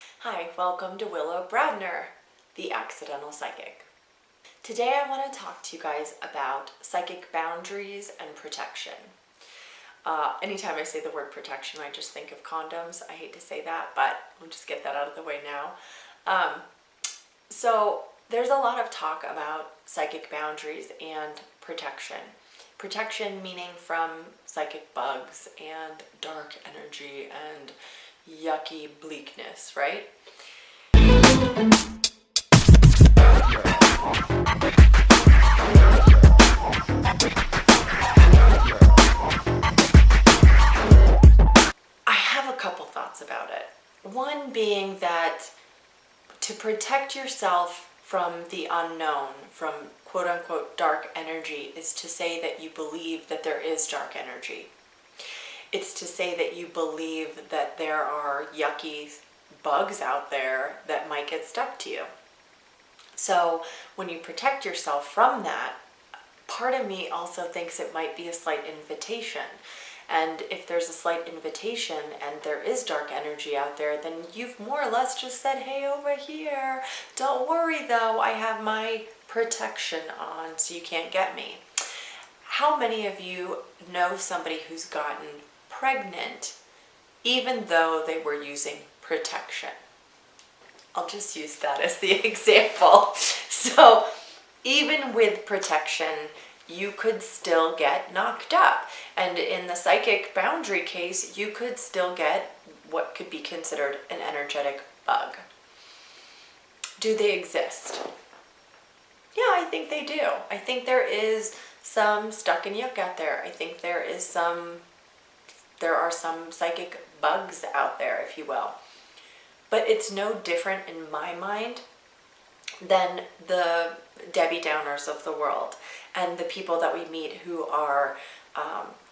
Hi, welcome to Willow Bradner, the Accidental Psychic. Today I want to talk to you guys about psychic boundaries and protection. Anytime I say the word protection, I just think of condoms. I hate to say that, but we'll just get that out of the way now. So there's a lot of talk about psychic boundaries and protection. Protection meaning from psychic bugs and dark energy and yucky bleakness, right? I have a couple thoughts about it. One being that to protect yourself from the unknown, from quote unquote dark energy, is to say that you believe that there is dark energy. It's to say that you believe that there are yucky bugs out there that might get stuck to you. So when you protect yourself from that, part of me also thinks it might be a slight invitation. And if there's a slight invitation and there is dark energy out there, then you've more or less just said, hey, over here, don't worry though, I have my protection on so you can't get me. How many of you know somebody who's gotten pregnant even though they were using protection? I'll just use that as the example. So even with protection, you could still get knocked up. And in the psychic boundary case, you could still get what could be considered an energetic bug. Do they exist? Yeah, I think they do. I think there is some stuck in yuck out there. I think there are some psychic bugs out there, if you will. But it's no different in my mind than the Debbie Downers of the world and the people that we meet who are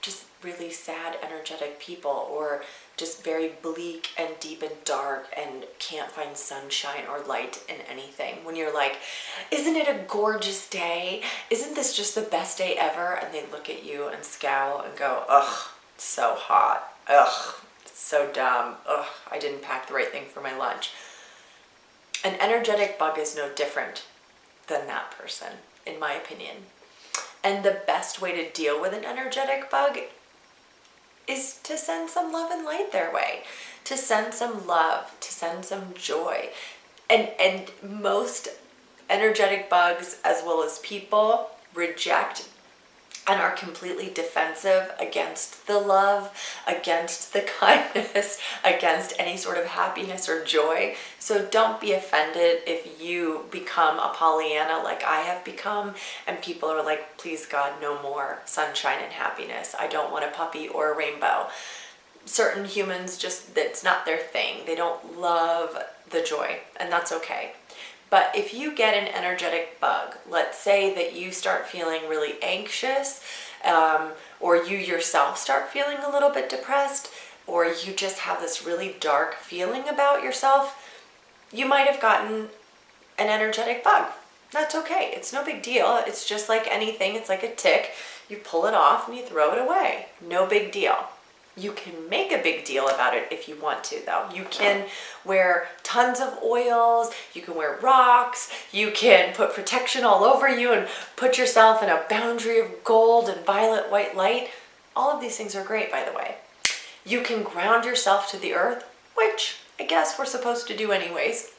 just really sad, energetic people, or just very bleak and deep and dark and can't find sunshine or light in anything. When you're like, isn't it a gorgeous day? Isn't this just the best day ever? And they look at you and scowl and go, ugh, it's so hot. Ugh, it's so dumb. Ugh, I didn't pack the right thing for my lunch. An energetic bug is no different than that person, in my opinion. And the best way to deal with an energetic bug is to send some love and light their way, to send some love, to send some joy. And most energetic bugs, as well as people, reject and are completely defensive against the love, against the kindness, against any sort of happiness or joy. So don't be offended if you become a Pollyanna like I have become, and people are like, please God, no more sunshine and happiness. I don't want a puppy or a rainbow. Certain humans just, that's not their thing. They don't love the joy, and that's okay. But if you get an energetic bug, let's say that you start feeling really anxious, or you yourself start feeling a little bit depressed, or you just have this really dark feeling about yourself, you might have gotten an energetic bug. That's okay. It's no big deal. It's just like anything. It's like a tick. You pull it off and you throw it away. No big deal. You can make a big deal about it if you want to, though. You can wear tons of oils, you can wear rocks, you can put protection all over you and put yourself in a boundary of gold and violet white light. All of these things are great, by the way. You can ground yourself to the earth, which I guess we're supposed to do anyways.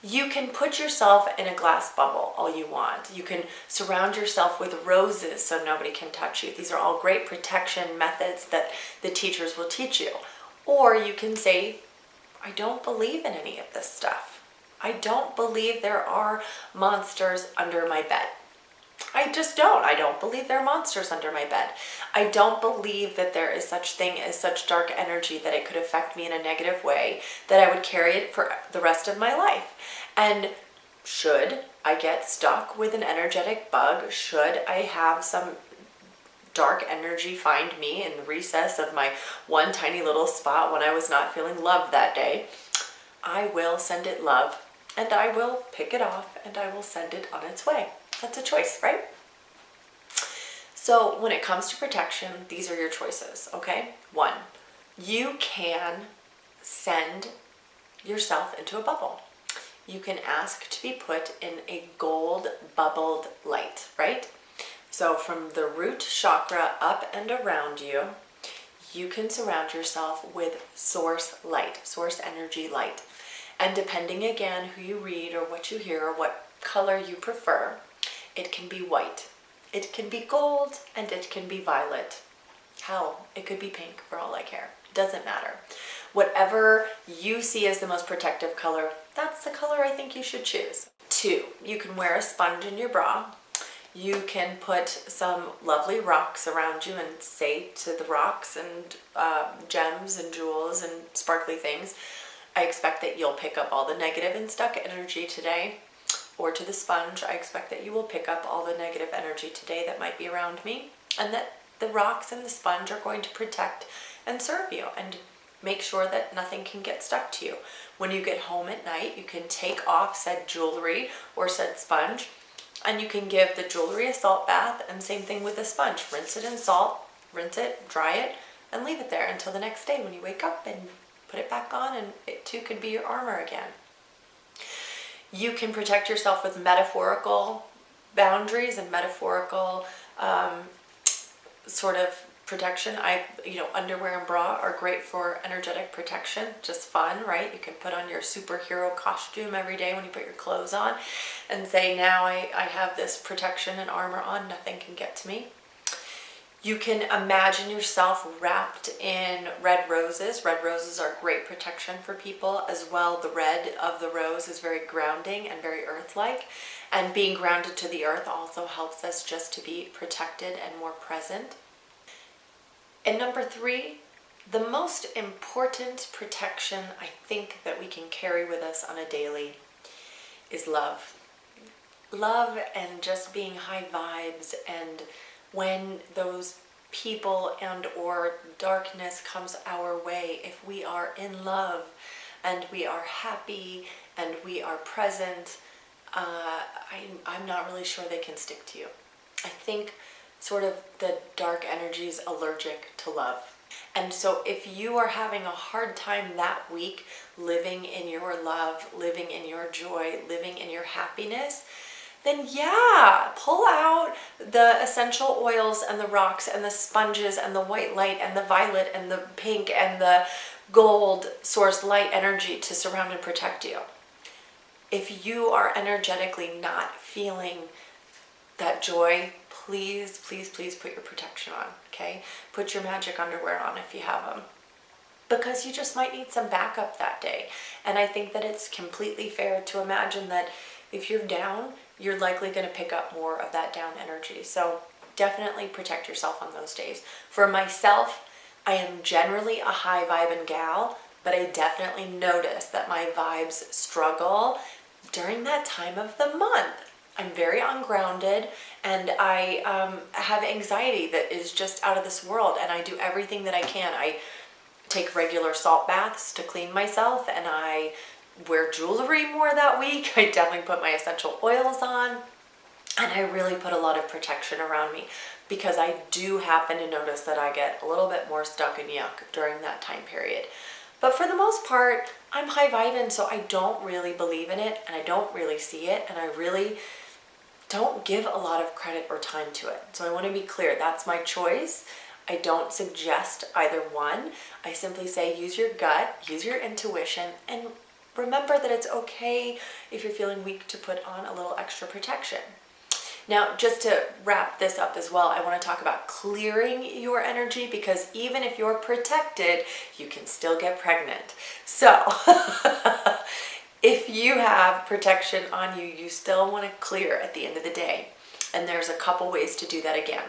You can put yourself in a glass bubble all you want. You can surround yourself with roses so nobody can touch you. These are all great protection methods that the teachers will teach you. Or you can say, I don't believe in any of this stuff. I don't believe there are monsters under my bed. I just don't. I don't believe there are monsters under my bed. I don't believe that there is such thing as such dark energy that it could affect me in a negative way, that I would carry it for the rest of my life. And should I get stuck with an energetic bug, should I have some dark energy find me in the recess of my one tiny little spot when I was not feeling loved that day, I will send it love, and I will pick it off, and I will send it on its way. That's a choice, right? So when it comes to protection, these are your choices, okay? 1, you can send yourself into a bubble. You can ask to be put in a gold bubbled light, right? So from the root chakra up and around you, you can surround yourself with source light, source energy light. And depending again who you read or what you hear or what color you prefer, it can be white, it can be gold, and it can be violet. Hell, it could be pink for all I care. It doesn't matter. Whatever you see as the most protective color, that's the color I think you should choose. 2, you can wear a sponge in your bra. You can put some lovely rocks around you and say to the rocks and gems and jewels and sparkly things, I expect that you'll pick up all the negative and stuck energy today. Or to the sponge, I expect that you will pick up all the negative energy today that might be around me, and that the rocks and the sponge are going to protect and serve you and make sure that nothing can get stuck to you. When you get home at night, you can take off said jewelry or said sponge, and you can give the jewelry a salt bath, and same thing with the sponge. Rinse it in salt, rinse it, dry it, and leave it there until the next day when you wake up and put it back on, and it too could be your armor again. You can protect yourself with metaphorical boundaries and metaphorical sort of protection. Underwear and bra are great for energetic protection, just fun, right? You can put on your superhero costume every day when you put your clothes on and say, now I have this protection and armor on, nothing can get to me. You can imagine yourself wrapped in red roses. Red roses are great protection for people as well. The red of the rose is very grounding and very earth-like. And being grounded to the earth also helps us just to be protected and more present. And number 3, the most important protection I think that we can carry with us on a daily is love. Love and just being high vibes, and when those people and or darkness comes our way, if we are in love and we are happy and we are present, I'm not really sure they can stick to you. I think sort of the dark energy is allergic to love. And so if you are having a hard time that week living in your love, living in your joy, living in your happiness, then yeah, pull out the essential oils and the rocks and the sponges and the white light and the violet and the pink and the gold source light energy to surround and protect you. If you are energetically not feeling that joy, please, please, please put your protection on, okay? Put your magic underwear on if you have them, because you just might need some backup that day. And I think that it's completely fair to imagine that if you're down, you're likely going to pick up more of that down energy. So definitely protect yourself on those days. For myself, I am generally a high vibing gal, but I definitely notice that my vibes struggle during that time of the month. I'm very ungrounded, and I have anxiety that is just out of this world, and I do everything that I can. I take regular salt baths to clean myself, and I wear jewelry more that week. I definitely put my essential oils on, and I really put a lot of protection around me, because I do happen to notice that I get a little bit more stuck and yuck during that time period. But for the most part, I'm high vibing, so I don't really believe in it, and I don't really see it, and I really don't give a lot of credit or time to it. So I want to be clear, that's my choice. I don't suggest either one. I simply say use your gut, use your intuition, and remember that it's okay if you're feeling weak to put on a little extra protection. Now, just to wrap this up as well, I want to talk about clearing your energy, because even if you're protected, you can still get pregnant. So if you have protection on you, you still want to clear at the end of the day. And there's a couple ways to do that again.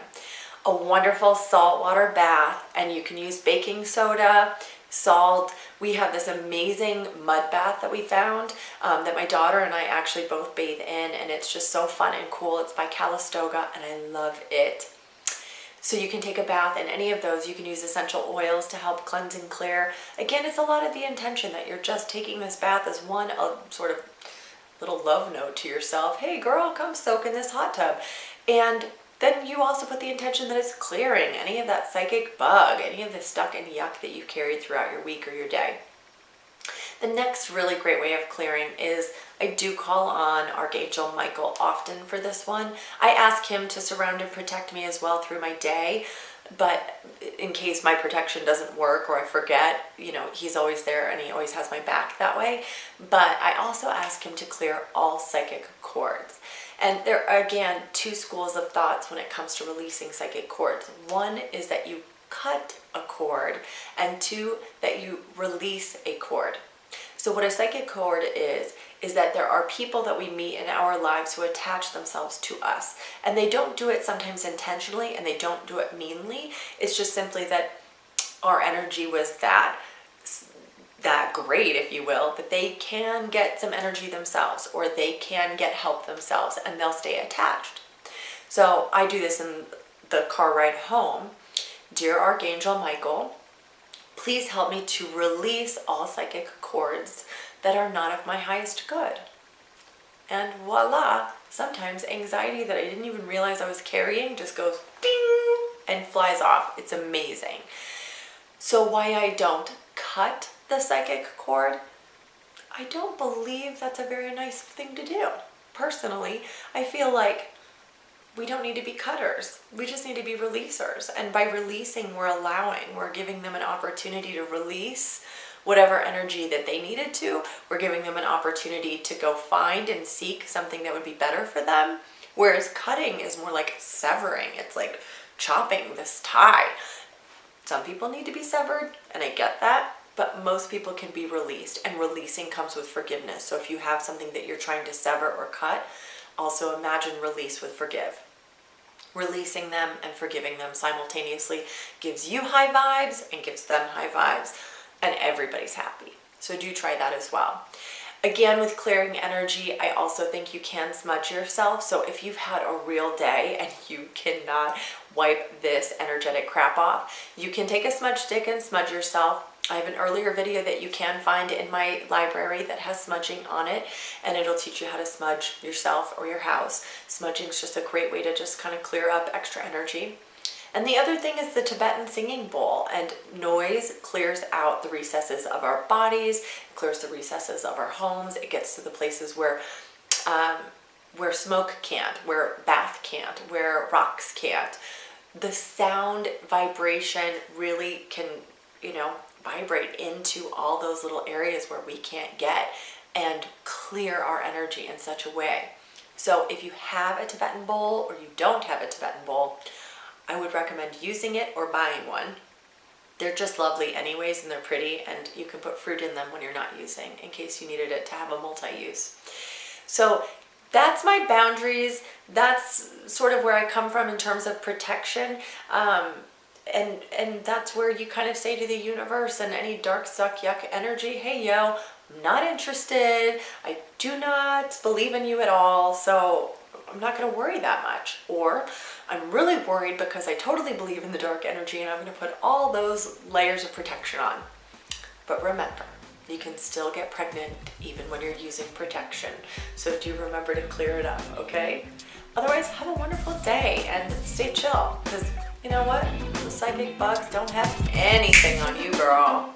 A wonderful saltwater bath, and you can use baking soda, salt. We have this amazing mud bath that we found that my daughter and I actually both bathe in, and it's just so fun and cool. It's by Calistoga, and I love it. So you can take a bath in any of those. You can use essential oils to help cleanse and clear. Again, it's a lot of the intention that you're just taking this bath as one sort of little love note to yourself. Hey girl, come soak in this hot tub. And then you also put the intention that it's clearing any of that psychic bug, any of the stuck and yuck that you've carried throughout your week or your day. The next really great way of clearing is I do call on Archangel Michael often for this one. I ask him to surround and protect me as well through my day, but in case my protection doesn't work or I forget, you know, he's always there and he always has my back that way. But I also ask him to clear all psychic cords. And there are, again, two schools of thoughts when it comes to releasing psychic cords. One is that you cut a cord, and two, that you release a cord. So what a psychic cord is that there are people that we meet in our lives who attach themselves to us. And they don't do it sometimes intentionally, and they don't do it meanly. It's just simply that our energy was that great, if you will, that they can get some energy themselves, or they can get help themselves, and they'll stay attached. So I do this in the car ride home. Dear Archangel Michael, please help me to release all psychic cords that are not of my highest good. And voila, sometimes anxiety that I didn't even realize I was carrying just goes ding and flies off. It's amazing. So why I don't cut the psychic cord? I don't believe that's a very nice thing to do. Personally, I feel like we don't need to be cutters. We just need to be releasers. And by releasing, we're giving them an opportunity to release whatever energy that they needed to. We're giving them an opportunity to go find and seek something that would be better for them. Whereas cutting is more like severing. It's like chopping this tie. Some people need to be severed, and I get that, but most people can be released, and releasing comes with forgiveness. So if you have something that you're trying to sever or cut, also imagine release with forgive. Releasing them and forgiving them simultaneously gives you high vibes and gives them high vibes, and everybody's happy. So do try that as well. Again, with clearing energy, I also think you can smudge yourself. So if you've had a real day and you cannot wipe this energetic crap off, you can take a smudge stick and smudge yourself. I have an earlier video that you can find in my library that has smudging on it, and it'll teach you how to smudge yourself or your house. Smudging is just a great way to just kind of clear up extra energy. And the other thing is the Tibetan singing bowl, and noise clears out the recesses of our bodies, clears the recesses of our homes. It gets to the places where smoke can't, where bath can't, where rocks can't. The sound vibration really can, vibrate into all those little areas where we can't get, and clear our energy in such a way. So if you have a Tibetan bowl or you don't have a Tibetan bowl, I would recommend using it or buying one. They're just lovely anyways, and they're pretty, and you can put fruit in them when you're not using, in case you needed it to have a multi-use. So that's my boundaries. That's sort of where I come from in terms of protection. And that's where you kind of say to the universe and any dark, suck, yuck energy, hey, yo, I'm not interested. I do not believe in you at all, so I'm not going to worry that much. Or I'm really worried because I totally believe in the dark energy, and I'm going to put all those layers of protection on. But remember, you can still get pregnant even when you're using protection. So do remember to clear it up, okay? Otherwise, have a wonderful day and stay chill, because you know what? The psychic bugs don't have anything on you, girl.